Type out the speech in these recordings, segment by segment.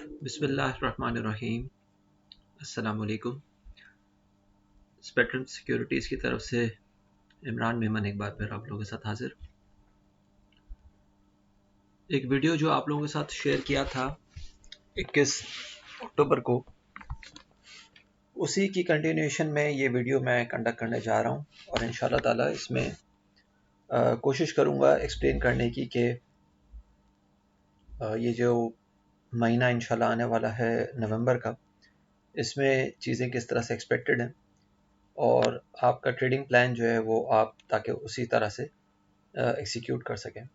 बिस्मिल्लाहिर्रहमानिर्रहीम। अस्सलाम वालेकुम। स्पेक्ट्रम सिक्योरिटीज़ की तरफ से इमरान मेमन एक बार फिर आप लोगों के साथ हाजिर। एक वीडियो जो आप लोगों के साथ शेयर किया था 21 अक्टूबर को, उसी की कंटिन्यूएशन में ये वीडियो मैं कंडक्ट करने जा रहा हूँ और इंशाल्लाह ताला इसमें कोशिश करूँगा एक्सप्लेन करने की कि ये जो महीना इंशाल्लाह आने वाला है नवंबर का, इसमें चीज़ें किस तरह से एक्सपेक्टेड हैं और आपका ट्रेडिंग प्लान जो है वो आप ताकि उसी तरह से एग्जीक्यूट कर सकें।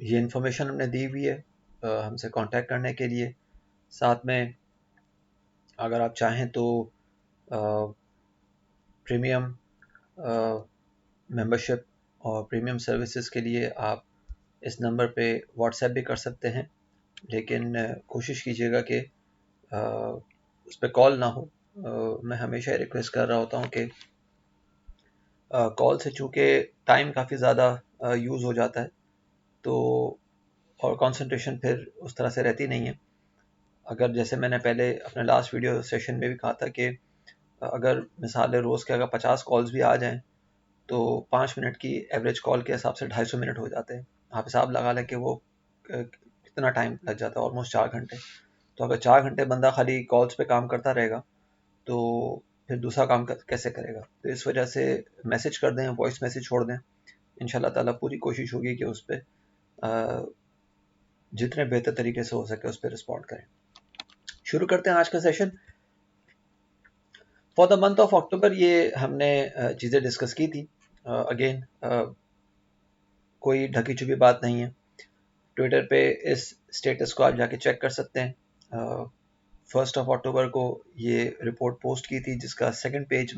ये इन्फॉर्मेशन हमने दी हुई है हमसे कांटेक्ट करने के लिए। साथ में अगर आप चाहें तो प्रीमियम मेंबरशिप और प्रीमियम सर्विसेज के लिए आप इस नंबर पे व्हाट्सएप भी कर सकते हैं, लेकिन कोशिश कीजिएगा कि उस पर कॉल ना हो। मैं हमेशा रिक्वेस्ट कर रहा होता हूँ कि कॉल से चूँकि टाइम काफ़ी ज़्यादा यूज़ हो जाता है तो और कंसंट्रेशन फिर उस तरह से रहती नहीं है। अगर जैसे मैंने पहले अपने लास्ट वीडियो सेशन में भी कहा था कि अगर मिसाल रोज़ के अगर 50 कॉल्स भी आ जाएं तो 5 मिनट की एवरेज कॉल के हिसाब से 250 मिनट हो जाते हैं। आप हिसाब लगा लें कि वो कितना टाइम लग जाता है, ऑलमोस्ट 4 घंटे। तो अगर 4 घंटे बंदा खाली कॉल्स पे काम करता रहेगा तो फिर दूसरा काम कैसे करेगा। तो इस वजह से मैसेज कर दें, वॉइस मैसेज छोड़ दें। इंशाल्लाह ताला पूरी कोशिश होगी कि उस पर जितने बेहतर तरीके से हो सके उस पर रिस्पॉन्ड करें। शुरू करते हैं आज का session. For the month of October ये हमने चीज़ें डिस्कस की थी। अगेन कोई ढकी छुपी बात नहीं है। ट्विटर पे इस स्टेटस को आप जाके चेक कर सकते हैं। 1 अक्टूबर को ये रिपोर्ट पोस्ट की थी जिसका सेकंड पेज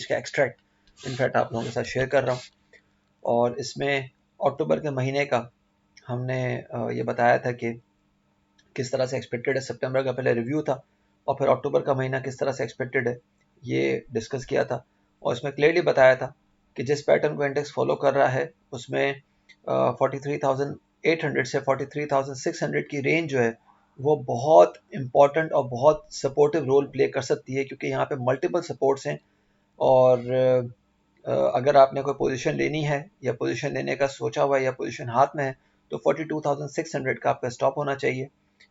का एक्सट्रैक्ट इनफैक्ट आप लोगों के साथ शेयर कर रहा हूँ। और इसमें अक्टूबर के महीने का हमने ये बताया था कि किस तरह से एक्सपेक्टेड है। सितंबर का पहले रिव्यू था और फिर अक्टूबर का महीना किस तरह से एक्सपेक्टेड है ये डिस्कस किया था। और इसमें क्लियरली बताया था कि जिस पैटर्न को इंडेक्स फॉलो कर रहा है उसमें 43,800 से 43,600 की रेंज जो है वो बहुत इंपॉर्टेंट और बहुत सपोर्टिव रोल प्ले कर सकती है, क्योंकि यहाँ पे मल्टीपल सपोर्ट्स हैं। और अगर आपने कोई पोजीशन लेनी है या पोजीशन लेने का सोचा हुआ है या पोजीशन हाथ में है तो 42,600 का आपका स्टॉप होना चाहिए।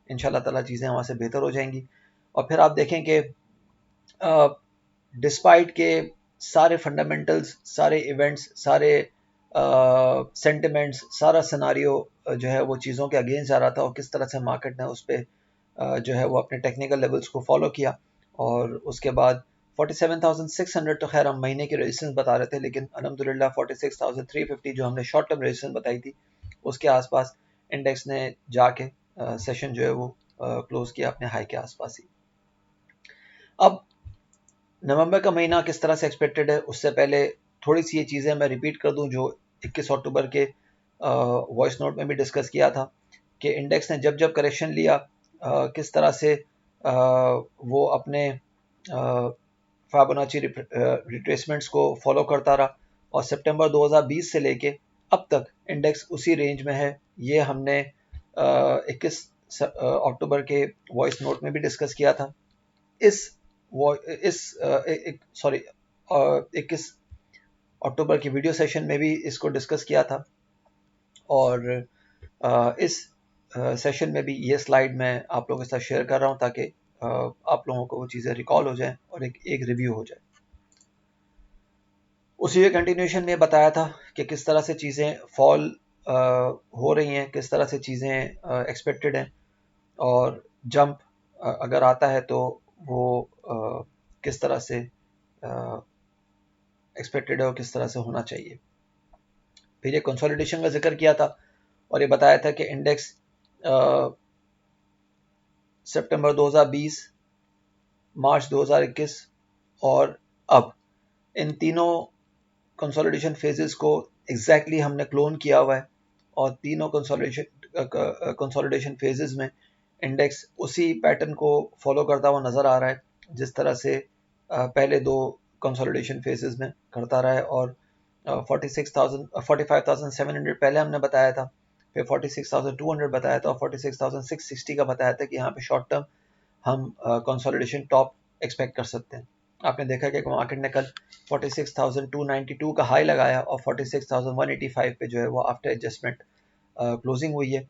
इंशाल्लाह ताला चीज़ें वहाँ से बेहतर हो जाएंगी। और फिर आप देखें कि डिस्पाइट के सारे फंडामेंटल्स, सारे इवेंट्स, सारे सेंटिमेंट्स, सारा सिनारियो जो है वो चीज़ों के अगेंस्ट जा रहा था और किस तरह से मार्केट ने उस पर जो है वो अपने टेक्निकल लेवल्स को फॉलो किया। और उसके बाद 47,600 तो खैर हम महीने की रेजिस्टेंस बता रहे थे, लेकिन अल्हम्दुलिल्लाह 46,350 जो हमने शॉर्ट टर्म रेजिस्टेंस बताई थी उसके आसपास इंडेक्स ने जाके सेशन जो है वो क्लोज किया अपने हाई के आसपास ही। अब नवंबर का महीना किस तरह से एक्सपेक्टेड है उससे पहले थोड़ी सी ये चीज़ें मैं रिपीट कर दूं जो 21 अक्टूबर के वॉइस नोट में भी डिस्कस किया था कि इंडेक्स ने जब जब करेक्शन लिया किस तरह से वो अपने फिबोनाची रिट्रेसमेंट्स को फॉलो करता रहा। और सितंबर 2020 से लेके अब तक इंडेक्स उसी रेंज में है। ये हमने 21 अक्टूबर के वॉइस नोट में भी डिस्कस किया था। इस 21 अक्टूबर की वीडियो सेशन में भी इसको डिस्कस किया था। और इस सेशन में भी ये स्लाइड मैं आप लोगों के साथ शेयर कर रहा हूँ ताकि आप लोगों को वो चीज़ें रिकॉल हो जाएं और एक रिव्यू हो जाए। उसी के कंटिन्यूशन में बताया था कि किस तरह से चीज़ें फॉल हो रही हैं, किस तरह से चीज़ें एक्सपेक्टेड हैं और जंप अगर आता है तो वो किस तरह से एक्सपेक्टेड है और किस तरह से होना चाहिए। फिर ये कंसोलिडेशन का जिक्र किया था और ये बताया था कि इंडेक्स सितंबर 2020, मार्च 2021 और अब इन तीनों कंसोलिडेशन फेजेस को एग्जैक्टली हमने क्लोन किया हुआ है। और तीनों कंसोलिडेशन फेजेस में इंडेक्स उसी पैटर्न को फॉलो करता हुआ नज़र आ रहा है जिस तरह से पहले दो कंसोलिडेशन फेजेस में करता रहा है। और 45,700 पहले हमने बताया था, फिर 46,200 बताया था और 46,660 का बताया था कि यहाँ पे शॉर्ट टर्म हम कंसोलिडेशन टॉप एक्सपेक्ट कर सकते हैं। आपने देखा कि मार्केट ने कल 46,292 का हाई लगाया और 46,185 पे जो है वो आफ्टर एडजस्टमेंट क्लोजिंग हुई है।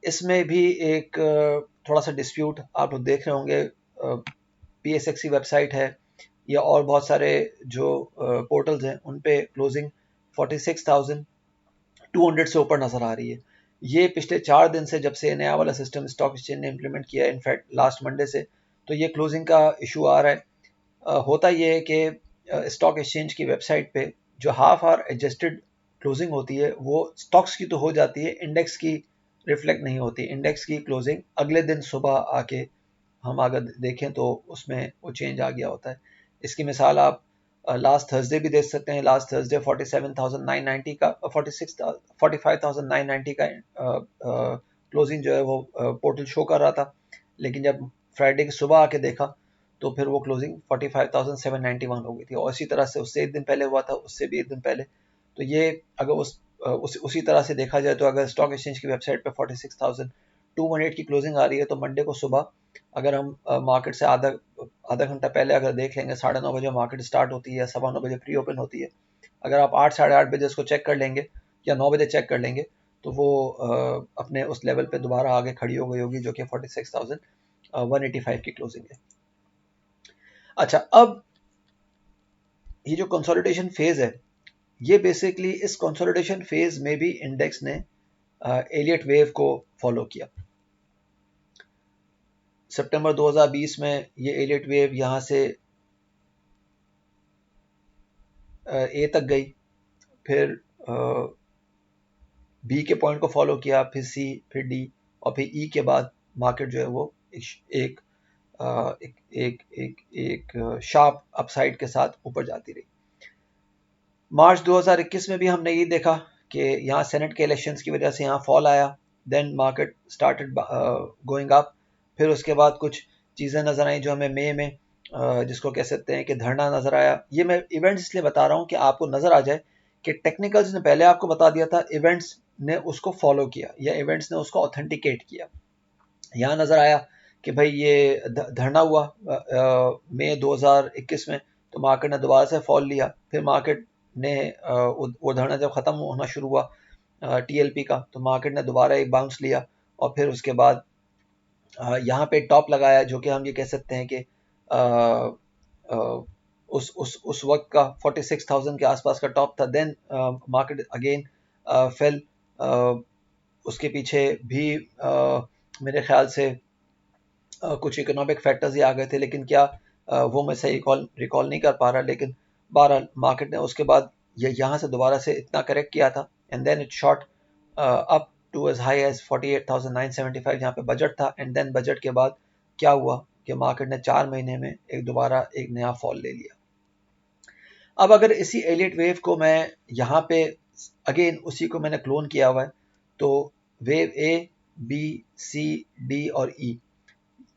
इसमें भी एक थोड़ा सा डिस्प्यूट आप लोग देख रहे होंगे, PSXC वेबसाइट है या और बहुत सारे जो पोर्टल्स हैं उन पे क्लोजिंग 46,200 से ऊपर नजर आ रही है। ये पिछले 4 दिन से, जब से नया वाला सिस्टम स्टॉक एक्सचेंज ने इम्प्लीमेंट किया, इनफैक्ट लास्ट मंडे से, तो ये क्लोजिंग का इशू आ रहा है। होता ये है कि स्टॉक एक्सचेंज की वेबसाइट पे जो हाफ आवर एडजस्टेड क्लोजिंग होती है वो स्टॉक्स की तो हो जाती है, इंडेक्स की रिफ्लेक्ट नहीं होती। इंडेक्स की क्लोजिंग अगले दिन सुबह आके हम अगर देखें तो उसमें वो चेंज आ गया होता है। इसकी मिसाल आप लास्ट थर्सडे भी देख सकते हैं। लास्ट थर्सडे 47,990 का 45,990 का क्लोजिंग जो है वो पोर्टल शो कर रहा था, लेकिन जब फ्राइडे की सुबह आके देखा तो फिर वो क्लोजिंग 45,791 हो गई थी। और इसी तरह से उससे एक दिन पहले हुआ था, उससे भी एक दिन पहले। तो ये अगर उसी तरह से देखा जाए तो अगर स्टॉक एक्सचेंज की वेबसाइट पे 46,218 की क्लोजिंग आ रही है तो मंडे को सुबह अगर हम मार्केट से आधा आधा घंटा पहले अगर देख लेंगे, 9:30 बजे मार्केट स्टार्ट होती है, 9:15 बजे प्री ओपन होती है, अगर आप 8 साढ़े 8 बजे इसको चेक कर लेंगे या 9 बजे चेक कर लेंगे तो वो अपने उस लेवल पे दोबारा आगे खड़ी हो गई होगी जो कि 46,185 की क्लोजिंग है। अच्छा, अब ये जो कंसोलिडेशन फेज है, ये बेसिकली इस कंसोलिडेशन फेज में भी इंडेक्स ने एलियट वेव को फॉलो किया। सितंबर 2020 में ये एलियट वेव यहाँ से ए तक गई, फिर बी के पॉइंट को फॉलो किया, फिर सी, फिर डी और फिर ई के बाद मार्केट जो है वो एक एक एक एक, एक शार्प अपसाइड के साथ ऊपर जाती रही। मार्च 2021 में भी हमने ये देखा कि यहाँ सेनेट के इलेक्शंस की वजह से यहाँ फॉल आया, then market started going up. फिर उसके बाद कुछ चीज़ें नज़र आई जो हमें मई में जिसको कह सकते हैं कि धरना नज़र आया। ये मैं इवेंट्स इसलिए बता रहा हूँ कि आपको नज़र आ जाए कि टेक्निकल्स ने पहले आपको बता दिया था, इवेंट्स ने उसको फॉलो किया या इवेंट्स ने उसको ऑथेंटिकेट किया। यहाँ नज़र आया कि भाई ये धरना हुआ मई 2021 में, तो मार्केट ने दोबारा से फॉल लिया। फिर मार्केट ने वो धरना जब ख़त्म होना शुरू हुआ TLP का, तो मार्केट ने दोबारा एक बाउंस लिया और फिर उसके बाद यहाँ पे टॉप लगाया जो कि हम ये कह सकते हैं कि उस वक्त का 46,000 के आसपास का टॉप था। Then market again fell. उसके पीछे भी मेरे ख्याल से कुछ इकोनॉमिक फैक्टर्स ही आ गए थे, लेकिन क्या वो मैं सही रिकॉल नहीं कर पा रहा। लेकिन बहरहाल मार्केट ने उसके बाद यहाँ से दोबारा से इतना करेक्ट किया था and then it shot up to as high as 48,975 जहाँ पे बजट था। एंड देन बजट के बाद क्या हुआ कि मार्केट ने 4 महीने में दोबारा एक नया फॉल ले लिया। अब अगर इसी एलियट वेव को मैं यहाँ पे अगेन उसी को मैंने क्लोन किया हुआ है, तो वेव ए, बी, सी, डी और ई,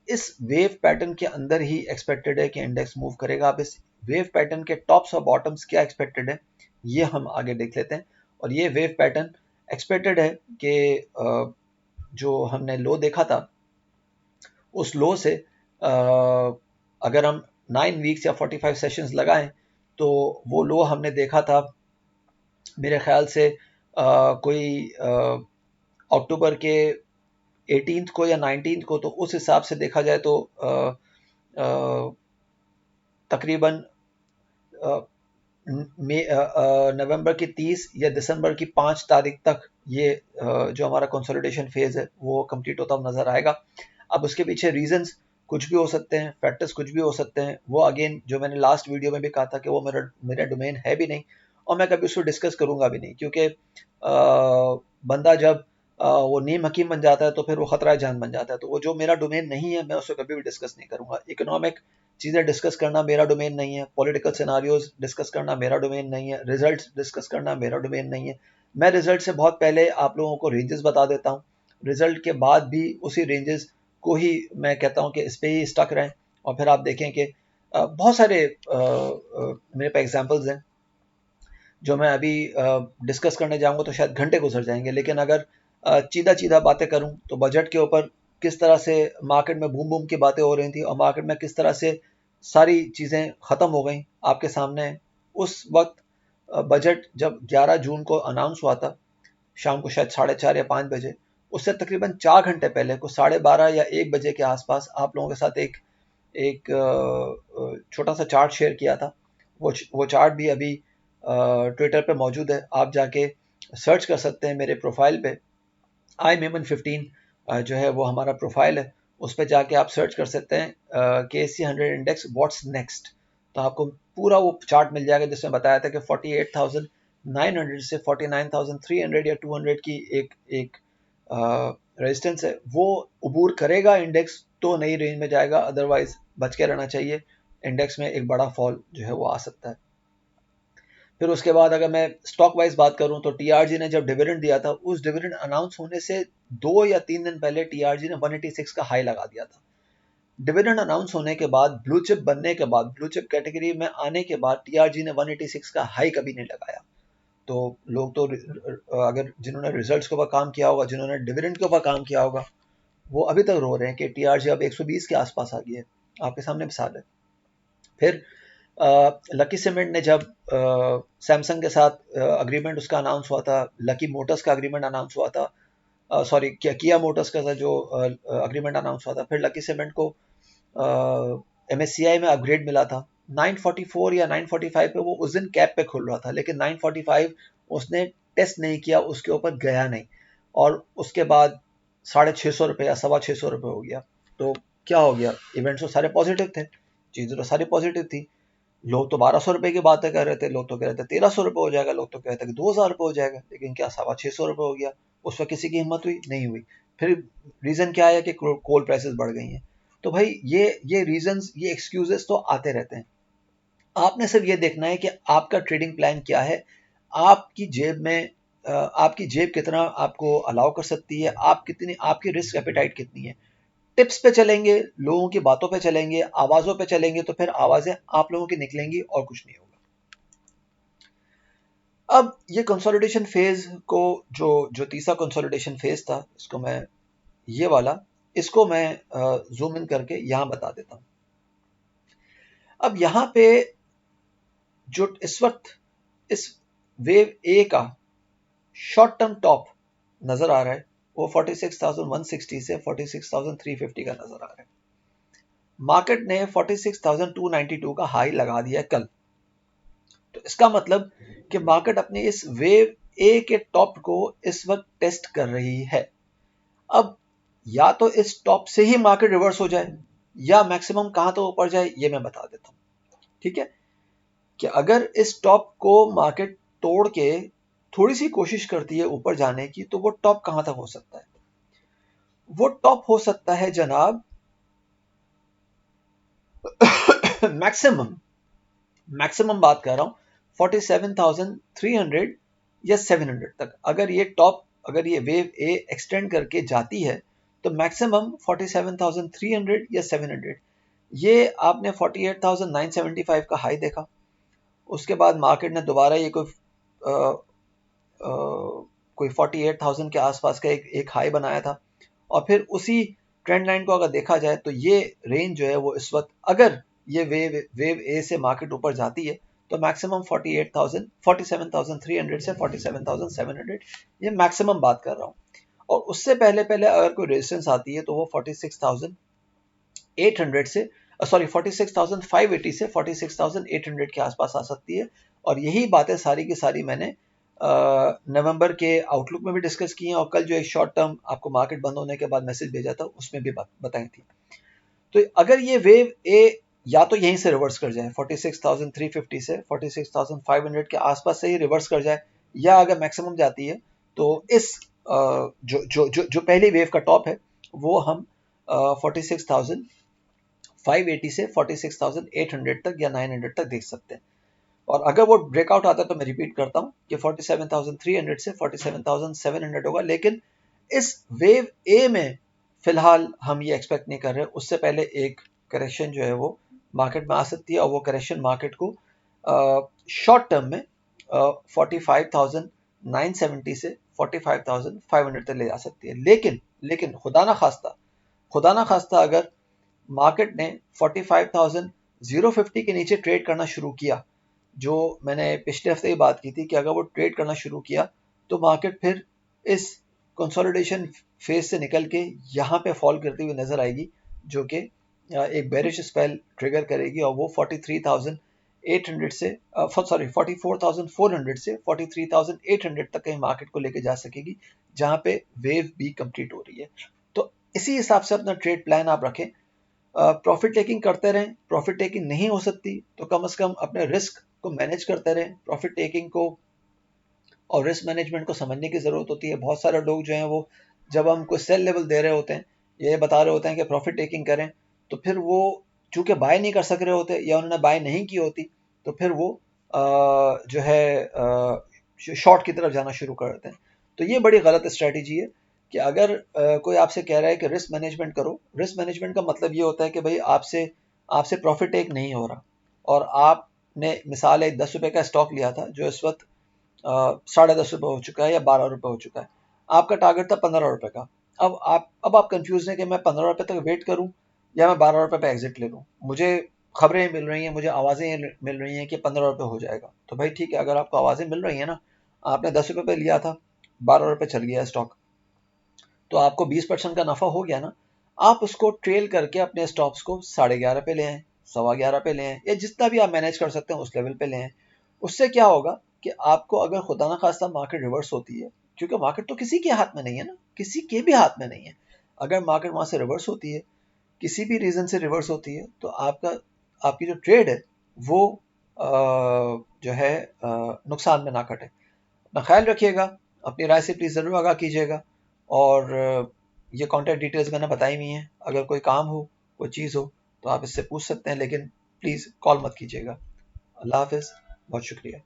इस वेव पैटर्न के अंदर ही एक्सपेक्टेड है कि इंडेक्स मूव करेगा। अब इस वेव पैटर्न के टॉप्स और बॉटम्स क्या एक्सपेक्टेड है ये हम आगे देख लेते हैं। और ये वेव पैटर्न एक्सपेक्टेड है कि जो हमने लो देखा था उस लो से अगर हम 9 वीक्स या 45 सेशंस लगाएं तो वो लो हमने देखा था मेरे ख्याल से कोई अक्टूबर के 18th को या 19th को। तो उस हिसाब से देखा जाए तो तकरीबन नवंबर की 30 या दिसंबर की 5 तारीख तक ये जो हमारा कंसोलिडेशन फेज है वो कंप्लीट होता हुआ नजर आएगा। अब उसके पीछे रीजंस कुछ भी हो सकते हैं, फैक्टर्स कुछ भी हो सकते हैं। वो अगेन जो मैंने लास्ट वीडियो में भी कहा था कि वो मेरा डोमेन है भी नहीं और मैं कभी उसको डिस्कस करूंगा भी नहीं, क्योंकि बंदा जब वो नीम हकीम बन जाता है तो फिर वो खतरा जान बन जाता है। तो वो जो मेरा डोमेन नहीं है मैं उसको कभी भी डिस्कस नहीं करूंगा। इकोनॉमिक चीज़ें डिस्कस करना मेरा डोमेन नहीं है, पॉलिटिकल सिनारियोज डिस्कस करना मेरा डोमेन नहीं है, रिजल्ट्स डिस्कस करना मेरा डोमेन नहीं है। मैं रिजल्ट से बहुत पहले आप लोगों को रेंजेस बता देता हूँ, रिजल्ट के बाद भी उसी रेंजेस को ही मैं कहता हूँ कि इस पर ही स्टक रहें। और फिर आप देखें कि बहुत सारे मेरे पे एग्जाम्पल्स हैं जो मैं अभी डिस्कस करने जाऊंगा तो शायद घंटे गुजर जाएंगे, लेकिन अगर सीधा सीधा बातें करूं तो बजट के ऊपर किस तरह से मार्केट में बूम बूम की बातें हो रही थी और मार्केट में किस तरह से सारी चीज़ें ख़त्म हो गई आपके सामने है। उस वक्त बजट जब 11 जून को अनाउंस हुआ था, शाम को शायद 4:30 या 5 बजे, उससे तकरीबन 4 घंटे पहले को 12:30 या 1 बजे के आसपास आप लोगों के साथ एक एक छोटा सा चार्ट शेयर किया था। वो चार्ट भी अभी ट्विटर पे मौजूद है, आप जाके सर्च कर सकते हैं मेरे प्रोफाइल पे। आई मेमन 15 जो है वो हमारा प्रोफाइल है, उस पर जाके आप सर्च कर सकते हैं KSE 100 इंडेक्स व्हाट्स नेक्स्ट। तो आपको पूरा वो चार्ट मिल जाएगा जिसमें बताया था कि 48,900 से 49,300 या 200 की एक एक रेजिस्टेंस है, वो अबूर करेगा इंडेक्स तो नई रेंज में जाएगा, अदरवाइज बच के रहना चाहिए। इंडेक्स में एक बड़ा फॉल जो है वो आ सकता है। फिर उसके बाद अगर मैं स्टॉक वाइज बात करूं तो टीआरजी ने जब डिविडेंड दिया था, उस डिविडेंड अनाउंस होने से 2 या 3 दिन पहले टीआरजी ने 186 का हाई लगा दिया था। डिविडेंड अनाउंस होने के बाद, ब्लू चिप बनने के बाद, ब्लू चिप कैटेगरी में आने के बाद टीआरजी ने 186 का हाई कभी नहीं लगाया। तो लोग तो अगर जिन्होंने रिजल्ट्स के ऊपर काम किया होगा, जिन्होंने डिविडेंड के ऊपर काम किया होगा, वो अभी तक रो रहे हैं कि टीआरजी अब 120 के आसपास आ गई है। आपके सामने मिसाल है। फिर लकी सीमेंट ने जब सैमसंग के साथ अग्रीमेंट उसका अनाउंस हुआ था, लकी मोटर्स का अग्रीमेंट अनाउंस हुआ था, सॉरी किया मोटर्स का था जो अग्रीमेंट अनाउंस हुआ था, फिर लकी सीमेंट को MSCI में अपग्रेड मिला था 944 या 945 पे, वो उस दिन कैप पे खुल रहा था, लेकिन 945 उसने टेस्ट नहीं किया, उसके ऊपर गया नहीं, और उसके बाद 650 रुपये या 625 रुपये हो गया। तो क्या हो गया, इवेंट्स तो सारे पॉजिटिव थे, चीज़ें तो सारी पॉजिटिव थी। लोग तो 1200 रुपए की बातें कर रहे थे, लोग तो कह रहे थे 1300 रुपये हो जाएगा, लोग तो कह रहे थे कि 2000 रुपये हो जाएगा, लेकिन क्या 650 रुपये हो गया। उस वक्त किसी की हिम्मत हुई नहीं हुई। फिर रीजन क्या है कि कोल प्राइसेस बढ़ गई हैं। तो भाई ये रीजंस, ये एक्सक्यूजेस तो आते रहते हैं। आपने सिर्फ ये देखना है कि आपका ट्रेडिंग प्लान क्या है, आपकी जेब में आपकी जेब कितना आपको अलाउ कर सकती है, आप कितनी, आपकी रिस्क एपेटाइट कितनी है। टिप्स पे चलेंगे, लोगों की बातों पे चलेंगे, आवाजों पे चलेंगे, तो फिर आवाजें आप लोगों की निकलेंगी और कुछ नहीं होगा। अब ये कंसोलिडेशन फेज को, जो जो तीसरा कंसोलिडेशन फेज था, इसको मैं, ये वाला, इसको मैं जूम इन करके यहां बता देता हूं। अब यहां पे जो इस वक्त इस वेव ए का शॉर्ट टर्म टॉप नजर आ रहा है, वो 46,160 से 46,350 का नजर आ रहा है। मार्केट ने 46,292 का हाई लगा दिया है कल। तो इसका मतलब कि मार्केट अपनी इस वेव ए के टॉप को इस वक्त टेस्ट कर रही है। अब या तो इस टॉप से ही मार्केट रिवर्स हो जाए, या मैक्सिमम कहां तो ऊपर जाए, ये मैं बता देता हूं। ठीक है, कि अगर इस टॉप को मार्केट तोड़ के थोड़ी सी कोशिश करती है ऊपर जाने की, तो वो टॉप कहां तक हो सकता है? वो टॉप हो सकता है जनाब मैक्सिमम, मैक्सिमम बात कर रहा हूं 47,300 या 700 तक। अगर ये टॉप, अगर ये वेव ए एक्सटेंड करके जाती है, तो मैक्सिमम 47,300 या 700। ये आपने 48,975 का हाई देखा, उसके बाद मार्केट ने दोबारा ये कोई 48,000 के आसपास का एक हाई बनाया था, और फिर उसी ट्रेंड लाइन को अगर देखा जाए तो ये रेंज जो है वो इस वक्त, अगर ये वेव ए से मार्केट ऊपर जाती है, तो मैक्सिमम 48,000, 47,300 से 47,700, ये मैक्सिमम बात कर रहा हूँ। और उससे पहले पहले अगर कोई रेजिस्टेंस आती है तो वो 46,800 से, सॉरी 46,580 से 46,800 के आसपास आ सकती है। और यही बातें सारी की सारी मैंने नवंबर के आउटलुक में भी डिस्कस की हैं, और कल जो एक शॉर्ट टर्म आपको मार्केट बंद होने के बाद मैसेज भेजा था, उसमें भी बताई थी। तो अगर ये वेव ए या तो यहीं से रिवर्स कर जाए, 46,350 से 46,500 के आसपास से ही रिवर्स कर जाए, या अगर मैक्सिमम जाती है तो इस जो जो जो जो पहली वेव का टॉप है, वो हम 46,580 से 46,800 तक या 900 तक देख सकते हैं। और अगर वो ब्रेकआउट आता है तो मैं रिपीट करता हूं कि 47,300 से 47,700 होगा, लेकिन इस वेव ए में फिलहाल हम ये एक्सपेक्ट नहीं कर रहे। उससे पहले एक करेक्शन जो है वो मार्केट में आ सकती है, और वो करेक्शन मार्केट को शॉर्ट टर्म में 45,970 से 45,500 तक ले जा सकती है। लेकिन खुदा ना खास्ता अगर मार्केट ने 45,050 के नीचे ट्रेड करना शुरू किया, जो मैंने पिछले हफ्ते ही बात की थी कि अगर वो ट्रेड करना शुरू किया तो मार्केट फिर इस कंसोलिडेशन फेज से निकल के यहाँ पे फॉल करती हुई नजर आएगी, जो कि एक बेरिश स्पेल ट्रिगर करेगी और वो 43,800 से 44,400 से 43,800 तक कहीं मार्केट को लेके जा सकेगी, जहाँ पे वेव भी कंप्लीट हो रही है। तो इसी हिसाब से अपना ट्रेड प्लान आप रखें, प्रॉफिट टेकिंग करते रहें। प्रॉफिट टेकिंग नहीं हो सकती तो कम से कम अपने रिस्क को मैनेज करते रहें। प्रॉफिट टेकिंग को और रिस्क मैनेजमेंट को समझने की ज़रूरत होती है। बहुत सारे लोग जो हैं वो जब हमको सेल लेवल दे रहे होते हैं, ये बता रहे होते हैं कि प्रॉफिट टेकिंग करें, तो फिर वो चूंकि बाय नहीं कर सक रहे होते या उन्होंने बाय नहीं की होती, तो फिर वो जो है शॉर्ट की तरफ जाना शुरू कर देते हैं। तो ये बड़ी गलत स्ट्रैटेजी है कि अगर कोई आपसे कह रहा है कि रिस्क मैनेजमेंट करो, रिस्क मैनेजमेंट का मतलब ये होता है कि भाई आपसे आपसे प्रॉफिट टेक नहीं हो रहा और आपने मिसाल एक 10 रुपए का स्टॉक लिया था जो इस वक्त 10.5 रुपये हो चुका है या 12 रुपये हो चुका है। आपका टारगेट था 15 रुपये का। अब आप कंफ्यूज हैं कि मैं 15 रुपये तक वेट करूं या मैं 12 रुपये पे एग्जिट ले लूं। मुझे खबरें मिल रही हैं, मुझे आवाज़ें मिल रही हैं कि 15 रुपये हो जाएगा। तो भाई ठीक है, अगर आपको आवाज़ें मिल रही हैं ना, आपने 10 रुपये पे लिया था, 12 रुपये चल गया स्टॉक, तो आपको 20% का नफा हो गया ना। आप उसको ट्रेल करके अपने स्टॉक्स को 11.5 पे ले आए, 11.25 पे ले आए, या जितना भी आप मैनेज कर सकते हैं उस लेवल पे ले आए। उससे क्या होगा कि आपको अगर खुदा ना खास्ता मार्केट रिवर्स होती है, क्योंकि मार्केट तो किसी के हाथ में नहीं है ना, किसी के भी हाथ में नहीं है। अगर मार्केट वहां से रिवर्स होती है, किसी भी रीजन से रिवर्स होती है, तो आपकी जो ट्रेड है वो जो है नुकसान में ना कटे। अपना ख्याल रखिएगा, अपनी राय से प्लीज़ ज़रूर आगाह कीजिएगा, और ये कॉन्टैक्ट डिटेल्स मैंने बताई हुई हैं। अगर कोई काम हो, कोई चीज़ हो, तो आप इससे पूछ सकते हैं, लेकिन प्लीज़ कॉल मत कीजिएगा। अल्लाह हाफिज़, बहुत शुक्रिया।